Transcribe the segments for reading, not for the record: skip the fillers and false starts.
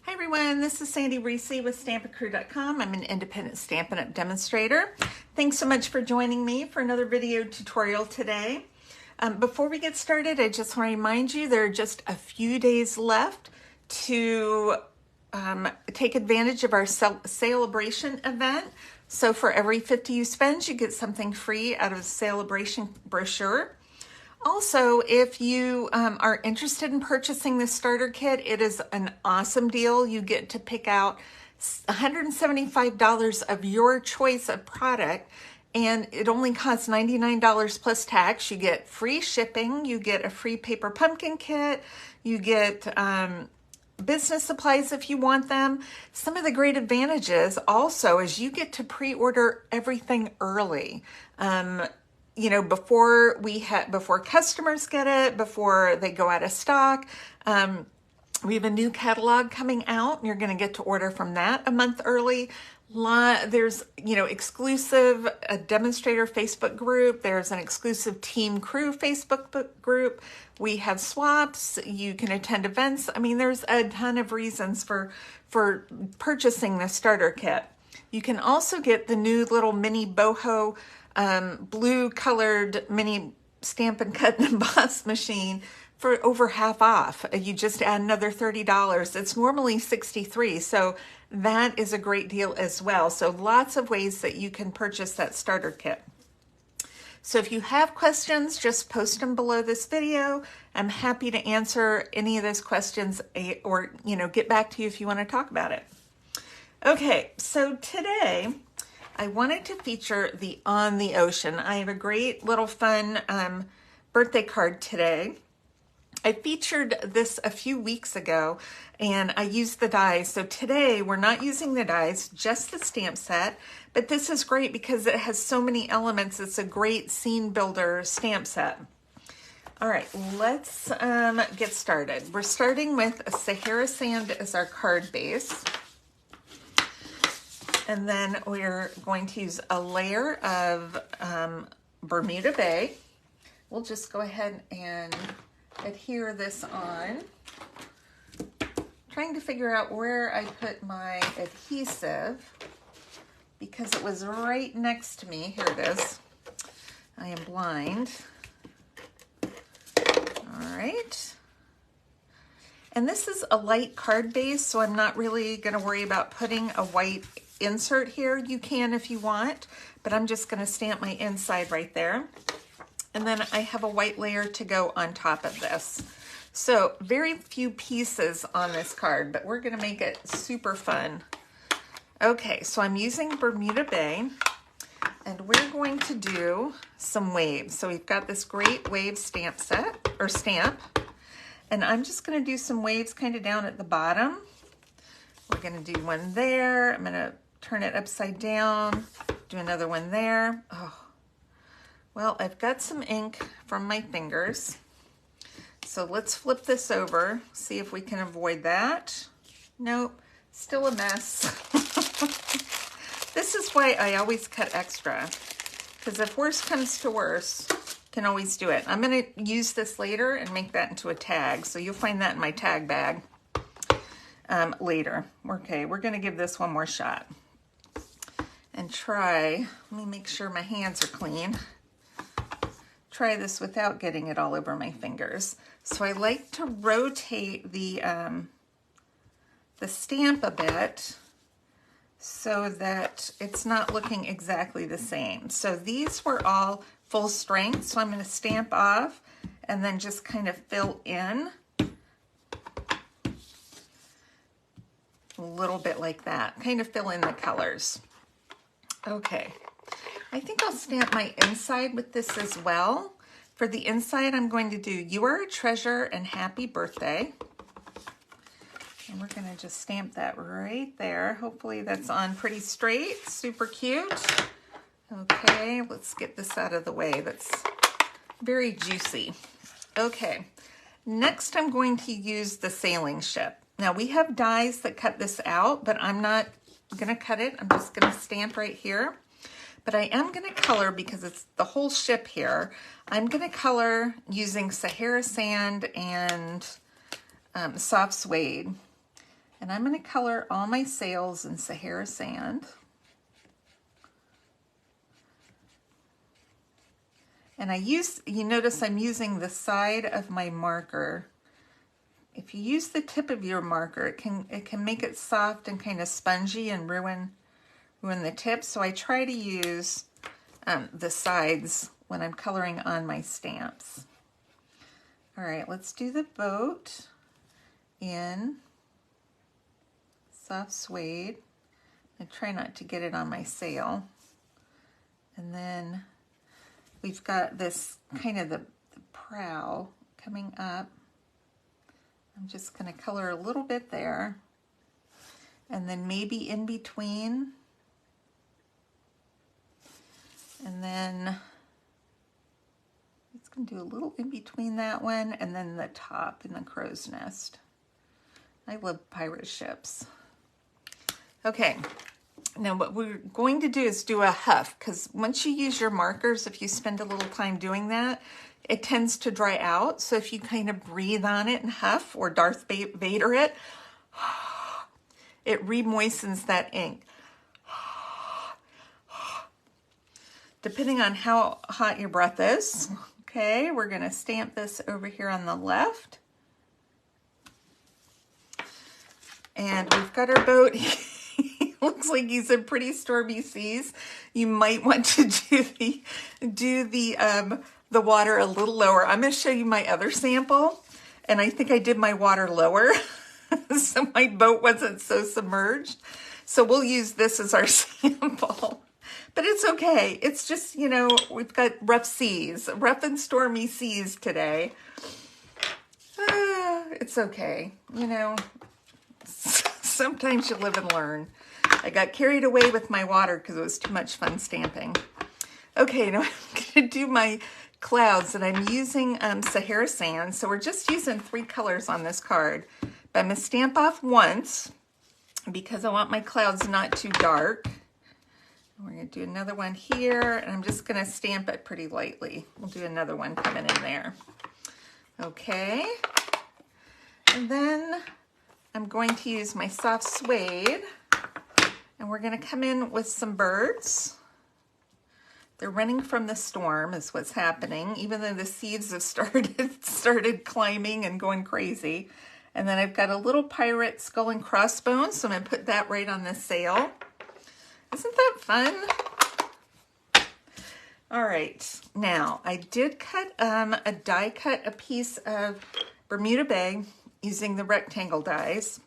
Hi everyone, this is Sandy Reese with StampinCrew.com. I'm an independent Stampin' Up! Demonstrator. Thanks so much for joining me for another video tutorial today. Before we get started, I just want to remind you there are just a few days left to take advantage of our Celebration event. So for every 50 you spend, you get something free out of the Celebration brochure. Also, if you are interested in purchasing this starter kit, it is an awesome deal. You get to pick out $175 of your choice of product, and it only costs $99 plus tax. You get free shipping, you get a free paper pumpkin kit, you get business supplies if you want them. Some of the great advantages also is you get to pre-order everything early. You know, before customers get it, before they go out of stock. We have a new catalog coming out, and you're going to get to order from that a month early. There's, exclusive demonstrator Facebook group. There's an exclusive Team Crew Facebook group. We have swaps. You can attend events. I mean, there's a ton of reasons for purchasing the starter kit. You can also get the new little mini boho blue colored mini Stampin' Cut and Emboss machine for over half off. You just add another $30. It's normally $63, so that is a great deal as well. So lots of ways that you can purchase that starter kit. So if you have questions, just post them below this video. I'm happy to answer any of those questions or get back to you if you want to talk about it. Okay, so today I wanted to feature the On the Ocean. I have a great little fun birthday card today. I featured this a few weeks ago and I used the dies. So today we're not using the dies, just the stamp set, but this is great because it has so many elements. It's a great scene builder stamp set. All right, let's get started. We're starting with a Sahara Sand as our card base. And then we're going to use a layer of Bermuda Bay. We'll just go ahead and adhere this on. Trying to figure out where I put my adhesive because it was right next to me. Here it is. I am blind. All right. And this is a light card base, so I'm not really going to worry about putting a white insert here. You can if you want, but I'm just going to stamp my inside right there. And then I have a white layer to go on top of this. So very few pieces on this card, but we're going to make it super fun. Okay, so I'm using Bermuda Bay, and we're going to do some waves. So we've got this great wave stamp set, or stamp, and I'm just going to do some waves kind of down at the bottom. We're going to do one there. I'm going to turn it upside down, do another one there. Oh, well, I've got some ink from my fingers. So let's flip this over, see if we can avoid that. Nope, still a mess. This is why I always cut extra, because if worse comes to worse, can always do it. I'm going to use this later and make that into a tag, so you'll find that in my tag bag later. Okay, we're going to give this one more shot and try, let me make sure my hands are clean. Try this without getting it all over my fingers. So I like to rotate the stamp a bit so that it's not looking exactly the same. So these were all full strength, so I'm going to stamp off and then just kind of fill in a little bit like that, kind of fill in the colors. Okay, I think I'll stamp my inside with this as well. For the inside, I'm going to do You Are a Treasure and Happy Birthday. And we're going to just stamp that right there. Hopefully that's on pretty straight, super cute. Okay, let's get this out of the way. That's very juicy. Okay, next I'm going to use the sailing ship. Now we have dies that cut this out, but I'm not going to cut it. I'm just going to stamp right here. But I am going to color because it's the whole ship here. I'm going to color using Sahara Sand and soft suede. And I'm going to color all my sails in Sahara Sand. And you notice I'm using the side of my marker. If you use the tip of your marker, it can make it soft and kind of spongy and ruin the tip. So I try to use the sides when I'm coloring on my stamps. All right, let's do the boat in soft suede. I try not to get it on my sail. And then we've got this kind of the prow coming up. I'm just going to color a little bit there. And then maybe in between. And then it's going to do a little in between that one and then the top in the crow's nest. I love pirate ships. Okay, now what we're going to do is do a huff, because once you use your markers, if you spend a little time doing that, it tends to dry out. So if you kind of breathe on it and huff, or Darth Vader it, it re-moistens that ink. Depending on how hot your breath is. Okay, we're going to stamp this over here on the left. And we've got our boat. Looks like he's in pretty stormy seas. You might want to do the water a little lower. I'm going to show you my other sample, and I think I did my water lower, so my boat wasn't so submerged. So we'll use this as our sample. But it's okay. It's just, you know, we've got rough seas, rough and stormy seas today. It's okay. You know, sometimes you live and learn. I got carried away with my water because it was too much fun stamping. Okay, now I'm going to do my clouds, and I'm using Sahara Sand. So we're just using 3 colors on this card. But I'm going to stamp off once because I want my clouds not too dark. We're going to do another one here, and I'm just going to stamp it pretty lightly. We'll do another one coming in there. Okay. And then I'm going to use my soft suede, and we're going to come in with some birds. They're running from the storm is what's happening, even though the seeds have started climbing and going crazy. And then I've got a little pirate skull and crossbones, so I'm going to put that right on the sail. Isn't that fun? All right, now I did cut die cut a piece of Bermuda Bay using the rectangle dies,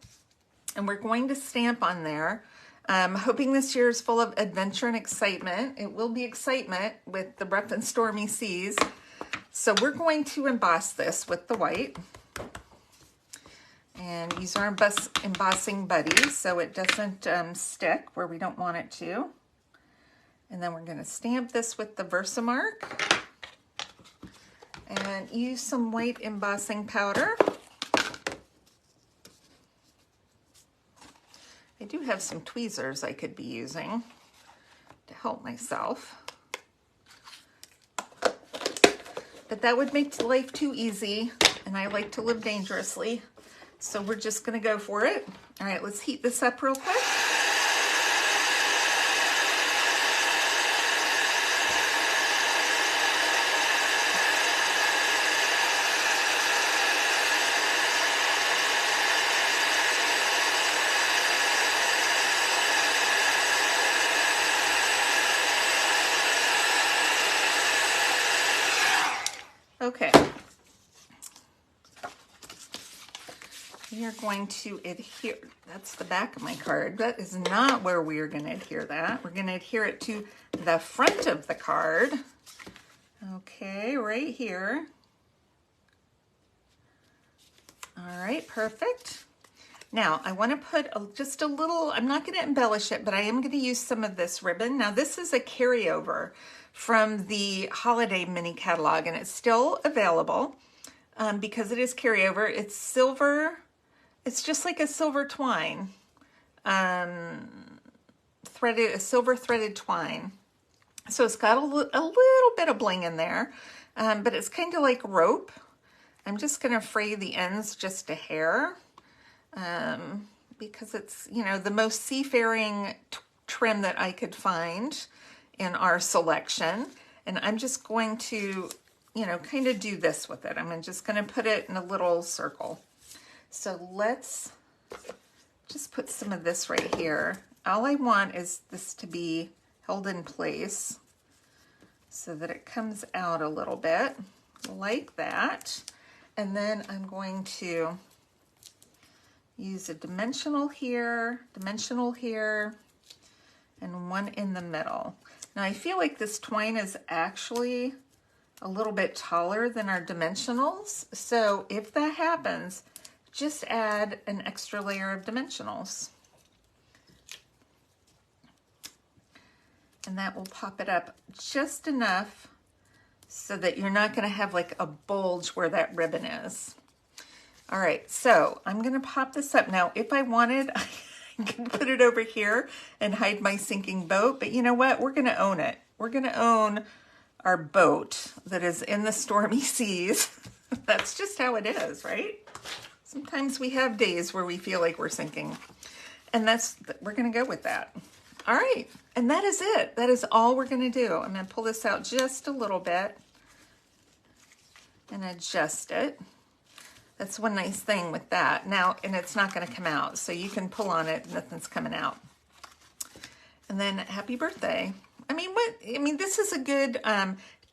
and we're going to stamp on there. Hoping this year is full of adventure and excitement. It will be excitement with the rough and stormy seas. So we're going to emboss this with the white. And use our embossing buddy so it doesn't stick where we don't want it to. And then we're going to stamp this with the Versamark. And use some white embossing powder. I do have some tweezers I could be using to help myself. But that would make life too easy, and I like to live dangerously. So we're just going to go for it. All right, let's heat this up real quick. Okay. We are going to adhere, that's the back of my card. That is not where we are going to adhere that. We're going to adhere it to the front of the card. Okay, right here. All right, perfect. Now, I want to put just a little, I'm not going to embellish it, but I am going to use some of this ribbon. Now, this is a carryover from the holiday mini catalog, and it's still available because it is carryover. It's silver. It's just like a silver twine, threaded, a silver threaded twine. So it's got a little bit of bling in there, but it's kind of like rope. I'm just going to fray the ends just a hair. because it's, you know, the most seafaring trim that I could find in our selection. And I'm just going to, you know, kind of do this with it. I'm just going to put it in a little circle. So let's just put some of this right here. All I want is this to be held in place so that it comes out a little bit like that. And then I'm going to use a dimensional here, and one in the middle. Now I feel like this twine is actually a little bit taller than our dimensionals. So if that happens, just add an extra layer of dimensionals. And that will pop it up just enough so that you're not going to have like a bulge where that ribbon is. All right, so I'm going to pop this up. Now, if I wanted, I could put it over here and hide my sinking boat, but you know what? We're going to own it. We're going to own our boat that is in the stormy seas. That's just how it is, right? Sometimes we have days where we feel like we're sinking, and we're going to go with that. All right, and that is it. That is all we're going to do. I'm going to pull this out just a little bit and adjust it. That's one nice thing with that. Now, and it's not going to come out, so you can pull on it, nothing's coming out. And then happy birthday. I mean, this is a good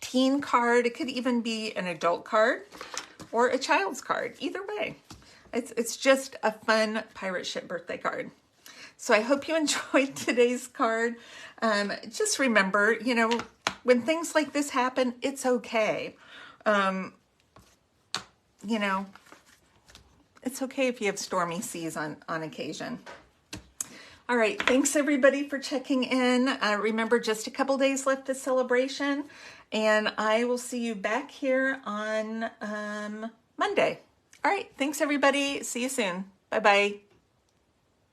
teen card. It could even be an adult card or a child's card. Either way, it's just a fun pirate ship birthday card. So I hope you enjoyed today's card. Just remember, you know, when things like this happen, it's okay. You know, it's okay if you have stormy seas on occasion. All right, thanks everybody for checking in. Remember, just a couple days left to celebration, and I will see you back here on Monday. All right, thanks everybody. See you soon. Bye-bye.